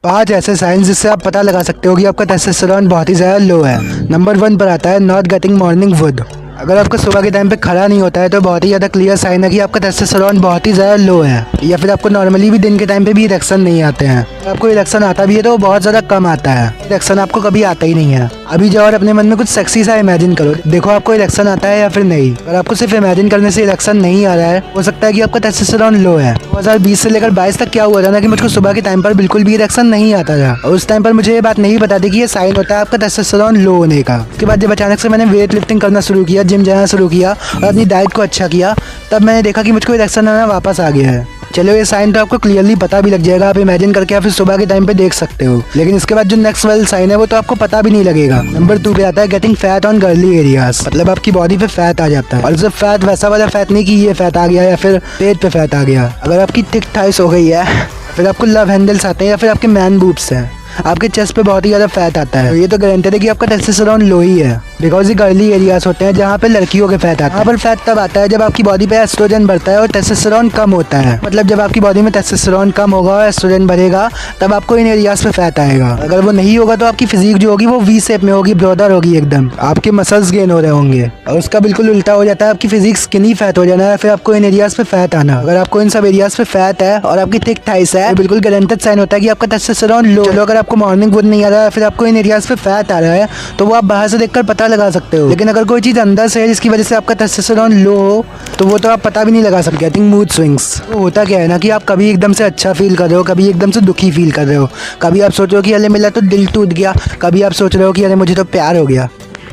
5 ऐसे साइंस जिससे आप पता लगा सकते हो कि आपका टेस्टोस्टेरोन बहुत ही ज़्यादा लो है। नंबर 1 पर आता है नॉट गेटिंग मॉर्निंग वुड। अगर आपका सुबह के टाइम पे खड़ा नहीं होता है तो बहुत ही ज़्यादा क्लियर साइन है कि आपका टेस्टोस्टेरोन बहुत ही ज़्यादा लो है। या फिर आपको नॉर्मली भी दिन के टाइम पे भी इरेक्शन नहीं आते हैं। आपको इरेक्शन आता भी है तो वो बहुत ज़्यादा कम आता है। इरेक्शन आपको कभी आता ही नहीं है। अभी जाओ और अपने मन में कुछ सेक्सी सा इमेजिन करो, देखो आपको इरेक्शन आता है या फिर नहीं। अगर आपको सिर्फ इमेजिन करने से इरेक्शन नहीं आ रहा है, हो सकता है कि आपका टेस्टोस्टेरोन लो है। 2020 से लेकर 22 तक क्या हुआ था ना कि मुझको सुबह के टाइम पर बिल्कुल भी इरेक्शन नहीं आता था और उस टाइम पर मुझे ये बात नहीं पता थी कि ये साइन होता है आपका टेस्टोस्टेरोन लो होने का। उसके बाद जब अचानक से मैंने वेट लिफ्टिंग करना शुरू किया, जिम जाना शुरू किया और अपनी डाइट को अच्छा किया, तब मैंने देखा कि मुझको इरेक्शन आना वापस आ गया है। चलो ये साइन तो आपको क्लियरली पता भी लग जाएगा, आप इमेजिन करके या फिर सुबह के टाइम पे देख सकते हो। लेकिन इसके बाद जो नेक्स्ट वाला साइन है वो तो आपको पता भी नहीं लगेगा। नंबर 2 पे आता है getting fat on girly areas. मतलब आपकी बॉडी पे फैट आ जाता है और सिर्फ फैट वैसा वाला फैट नहीं कि ये फैट आ गया या फिर पेट पे फैट आ गया। अगर आपकी थिक थाइस हो गई है, फिर आपको लव हैंडल्स आते हैं या फिर आपके मैन बूब्स हैं, आपके चेस्ट पे बहुत ही ज़्यादा फैट आता है, तो ये तो गारंटेड है कि आपका टेस्टोस्टेरोन लो ही है। बिकॉज ये गर्ली एरियाज होते हैं जहाँ पे लड़कियों के फैट आता है। यहाँ पर फैट तब आता है जब आपकी बॉडी पे एस्ट्रोजन बढ़ता है और टेस्टोस्टेरोन कम होता है। मतलब जब आपकी बॉडी में टेस्टोस्टेरोन कम होगा और एस्ट्रोजन बढ़ेगा तब आपको इन एरियाज पे फैट आएगा। अगर वो नहीं होगा तो आपकी फिजिक जो होगी वो वी शेप में होगी, ब्रॉडर होगी एकदम, आपके मसल्स गेन हो रहे होंगे। और उसका बिल्कुल उल्टा हो जाता है, आपकी फिजिक स्किनी फैट हो जाना है, फिर आपको इन एरियाज पे फैट आना। अगर आपको इन सब एरियाज पे फैट है और आपकी थिक थाइस है, बिल्कुल गारंटेड साइन होता है कि आपका टेस्टोस्टेरोन लो। चलो अगर आपको मॉर्निंग वुड नहीं आ रहा है, फिर आपको इन एरियाज पे फैट आ रहा है, तो वो आप बाहर से देखकर पता लगा सकते हो। लेकिन अगर कोई चीज़ अंदर से है जिसकी वजह से आपका टेस्टोस्टेरोन लो हो, तो वो तो आप पता भी नहीं लगा सकते। I think mood swings. तो होता क्या है ना कि आप कभी एकदम से अच्छा फील कर रहे हो, कभी एकदम से दुखी फील कर रहे हो, कभी आप सोच रहे हो कि अरे मेरा तो दिल टूट गया, कभी आप सोच रहे हो कि अरे मुझे तो प्यार हो गया।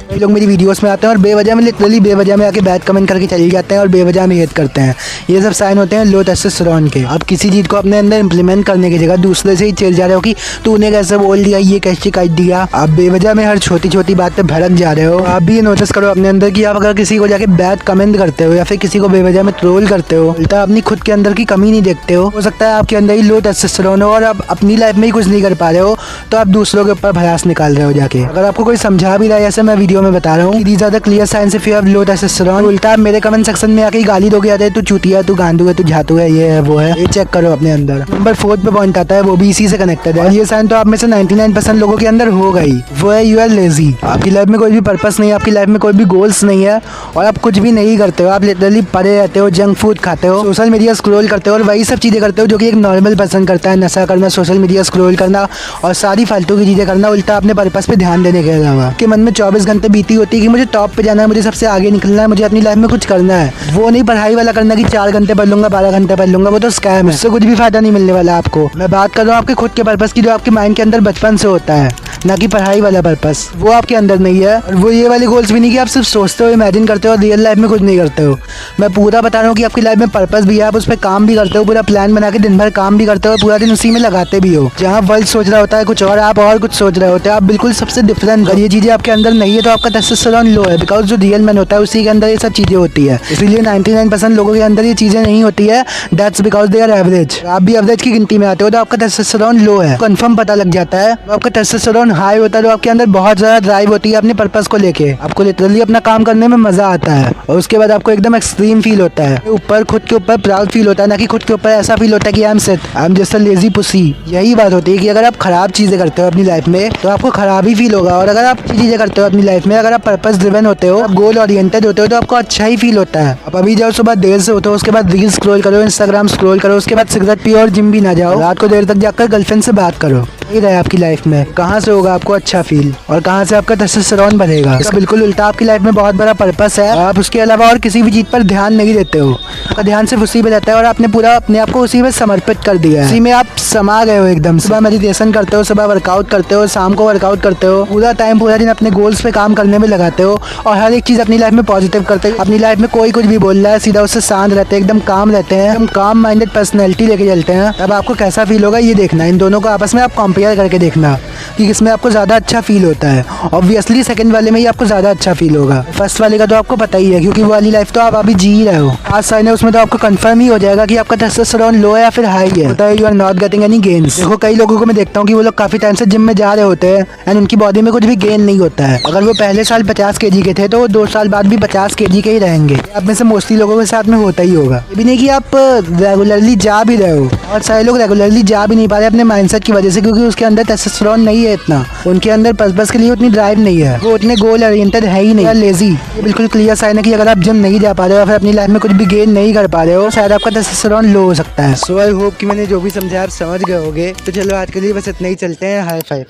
कई लोग मेरी वीडियोस में आते हैं और बेवजह में लिटरली बेवजह में आके बैड कमेंट करके चले जाते हैं और बेवजह में हेट करते हैं। ये सब साइन होते हैं लो टेस्टोस्टेरोन के। आप किसी चीज़ को अपने अंदर इंप्लीमेंट करने की जगह दूसरे से ही चल जा रहे हो कि तूने कैसे बोल दिया, ये कैसे कर दिया। आप बेवजह में हर छोटी छोटी बात पे भड़क जा रहे हो। आप भी नोटिस करो अपने अंदर कि आप अगर किसी को जाके बैड कमेंट करते हो या फिर किसी को बेवजह में ट्रोल करते हो, उल्टा अपनी खुद के अंदर की कमी नहीं देखते हो सकता है आपके अंदर ही लो टेस्टोस्टेरोन हो और आप अपनी लाइफ में ही कुछ नहीं कर पा रहे हो, तो आप दूसरों के ऊपर भड़ास निकाल रहे हो जाके। अगर आपको कोई समझा भी रहा है, जैसे मैं वीडियो में बता रहा हूँ, ज़्यादा clear signs if you have low testosterone, उल्टा आप मेरे कमेंट सेक्शन में आके गाली दोगे, आते तू चूतिया, तू गांडू है, तू झातू है, ये है वो है। ये चेक करो अपने अंदर। नंबर 4 पे पॉइंट आता है, वो भी इसी से कनेक्टेड है। ये साइन तो आप में से 99% लोगों के अंदर होगा ही। वो है यू आर लेजी। आपकी लाइफ में कोई भी पर्पस नहीं है, आपकी लाइफ में कोई भी गोल्स नहीं है और आप कुछ भी नहीं करते हो। आप लिटरली पड़े रहते हो, जंक फूड खाते हो, सोशल मीडिया स्क्रॉल करते हो और वही सब चीज़ें करते हो जो कि एक नॉर्मल पर्सन करता है, नशा करना, सोशल मीडिया स्क्रॉल करना और सारी फालतू की चीज़ें करना, उल्टा अपने पर्पस पे ध्यान देने के अलावा। कि मन में 24 घंटे बीती होती है कि मुझे टॉप पे जाना है, मुझे सबसे आगे निकलना है, मुझे अपनी लाइफ में कुछ करना है। वो नहीं पढ़ाई वाला करना कि 4 घंटे पढ़ लूंगा, 12 घंटे पढ़ लूंगा, वो तो स्कैम है, उससे कुछ भी फायदा नहीं मिलने वाला आपको। मैं बात कर रहा हूँ आपके खुद के पर्पस की, जो आपके माइंड के अंदर बचपन से होता है, ना कि पढ़ाई वाला पर्पस। वो आपके अंदर नहीं है और वो ये वाले गोल्स भी नहीं कि आप सिर्फ सोचते हो, इमेजिन करते हो और रियल लाइफ में कुछ नहीं करते हो। मैं पूरा बता रहा हूँ कि आपकी लाइफ में पर्पस भी है, आप उस पर काम भी करते हो, पूरा प्लान बना के दिन भर काम भी करते हो, पूरा दिन उसी में लगाते भी हो। जहाँ वर्ल्ड सोच रहा होता है कुछ और, आप और कुछ सोच रहे होते हैं, आप बिल्कुल सबसे डिफरेंट। अगर ये चीज़ें आपके अंदर नहीं है तो आपका टेस्टोस्टेरोन लो है, बिकॉज जो रियल मैन होता है उसी के अंदर ये सब चीज़ें होती है। इसीलिए 99% लोगों के अंदर ये चीज़ें नहीं होती है। That's because they are average. आप भी एवरेज की गिनती में आते हो तो आपका टेस्टोस्टेरोन लो है, कंफर्म पता लग जाता है। तो आपका टेस्टोस्टेरोन हाई होता है तो आपके अंदर बहुत ज़्यादा ड्राइव होती है अपने पर्पस को लेके, आपको लिटरली अपना काम करने में मज़ा आता है और उसके बाद आपको एकदम एक्सट्रीम फील होता है, ऊपर खुद के ऊपर प्राउड फील होता है, ना कि खुद के ऊपर ऐसा फील होता है कि I am set, I am just a lazy pussy. यही बात होती है कि अगर आप खराब चीज़ें करते हो अपनी लाइफ में तो आपको खराब ही फील होगा, और अगर आप अच्छी चीज़ें करते हो अपनी लाइफ में, अगर आप पर्पस ड्रिवन होते हो, गोल ओरिएंटेड होते हो, तो आपको अच्छा ही फील होता है। अब अभी जाओ सुबह देर से उठो, उसके बाद रील स्क्रॉल करो, इंस्टाग्राम स्क्रॉल करो, उसके बाद सिगरेट पियो और जिम भी ना जाओ, रात को देर तक जाकर गर्लफ्रेंड से बात करो। नहीं रहे आपकी लाइफ में, कहाँ से होगा आपको अच्छा फील और कहाँ से आपका टेस्टोस्टेरोन बढ़ेगा। इसका बिल्कुल उल्टा आपकी लाइफ में बहुत बड़ा पर्पस है, आप उसके अलावा और किसी भी चीज पर ध्यान नहीं देते हो, आपका ध्यान सिर्फ उसी पे रहता है और आपने पूरा अपने आप को उसी में समर्पित कर दिया है, उसी में आप समा गए हो एकदम। सुबह मेडिटेशन करते हो, सुबह वर्कआउट करते हो, शाम को वर्कआउट करते हो, पूरा टाइम पूरा दिन अपने गोल्स पे काम करने में लगाते हो और हर एक चीज अपनी लाइफ में पॉजिटिव करते हो। अपनी लाइफ में कोई कुछ भी बोल रहा है सीधा उससे शांत रहते हैं, एकदम काम रहते हैं, एकदम काम माइंडेड पर्सनैलिटी लेके चलते हैं। तब आपको कैसा फील होगा ये देखना, इन दोनों को आपस में आप कंपेयर करके देखना कि किसमें आपको ज़्यादा अच्छा फील होता है। ऑब्वियसली सेकंड वाले में ही आपको ज़्यादा अच्छा फील होगा, फर्स्ट वाले का तो आपको पता ही है क्योंकि वो वाली लाइफ तो आप अभी जी ही रहे हो। आज साइन है उसमें तो आपको कंफर्म ही हो जाएगा कि आपका टेस्टोस्टेरोन लो है या फिर हाई है, होता है you are not getting any gains. देखो कई लोगों को मैं देखता हूँ कि वो लोग काफ़ी टाइम से जिम में जा रहे होते हैं एंड उनकी बॉडी में कुछ भी गेन नहीं होता है। अगर वो पहले साल 50 kg के थे तो वो 2 साल बाद भी 50 kg के ही रहेंगे। आप में से मोस्टली लोगों के साथ में होता ही होगा। ये भी नहीं कि आप रेगुलरली जा भी रहे हो, और सारे लोग रेगुलरली जा भी नहीं पा रहे अपने माइंडसेट की वजह से, क्योंकि उसके अंदर टेस्टोस्टेरोन नहीं है इतना, उनके अंदर पर्पस के लिए उतनी ड्राइव नहीं है, वो उतने गोल ओरिएंटेड है ही नहीं, लेजी। ये बिल्कुल क्लियर साइन है कि अगर आप जिम नहीं जा पा रहे हो या फिर अपनी लाइफ में कुछ भी गेन नहीं कर पा रहे हो, शायद आपका टेस्टोस्टेरोन लो हो सकता है। सो आई होप कि मैंने जो भी समझाया आप समझ गए होगे। तो चलो आज के लिए बस इतना ही, चलते हैं, हाई फाइव।